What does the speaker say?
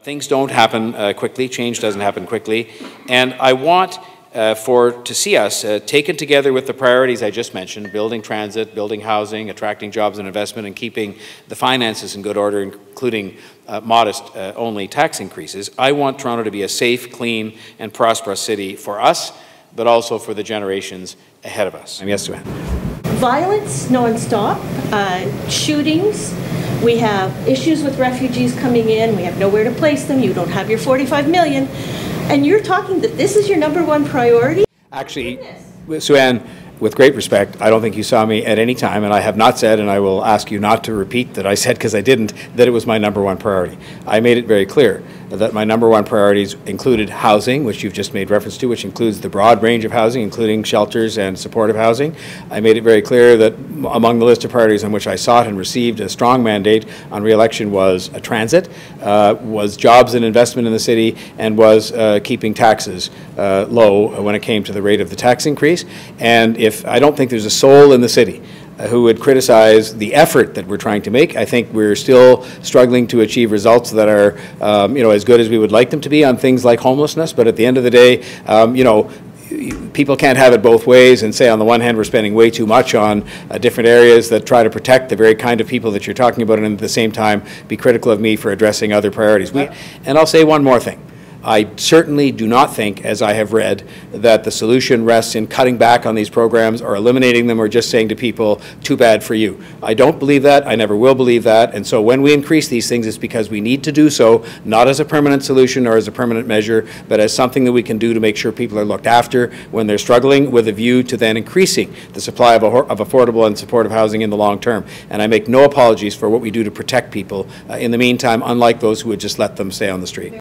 Things don't happen quickly. Change doesn't happen quickly. And I want to see us taken together with the priorities I just mentioned, building transit, building housing, attracting jobs and investment, and keeping the finances in good order, including modest only tax increases. I want Toronto to be a safe, clean, and prosperous city for us, but also for the generations ahead of us. Yes, Sue-Ann. Violence non-stop, shootings. We have issues with refugees coming in. We have nowhere to place them. You don't have your $45 million. And you're talking that this is your #1 priority? Actually, Sue-Ann, with great respect, I don't think you saw me at any time, and I have not said, and I will ask you not to repeat that I said, because I didn't, that it was my #1 priority. I made it very clear that my #1 priorities included housing, which you've just made reference to, which includes the broad range of housing, including shelters and supportive housing. I made it very clear that among the list of priorities on which I sought and received a strong mandate on re-election was transit, was jobs and investment in the city, and was keeping taxes low when it came to the rate of the tax increase. And I don't think there's a soul in the city who would criticize the effort that we're trying to make. I think we're still struggling to achieve results that are, as good as we would like them to be on things like homelessness. But at the end of the day, people can't have it both ways and say on the one hand we're spending way too much on different areas that try to protect the very kind of people that you're talking about, and at the same time be critical of me for addressing other priorities. And I'll say one more thing. I certainly do not think, as I have read, that the solution rests in cutting back on these programs or eliminating them or just saying to people, too bad for you. I don't believe that. I never will believe that. And so when we increase these things, it's because we need to do so, not as a permanent solution or as a permanent measure, but as something that we can do to make sure people are looked after when they're struggling, with a view to then increasing the supply of affordable and supportive housing in the long term. And I make no apologies for what we do to protect people in the meantime, unlike those who would just let them stay on the street.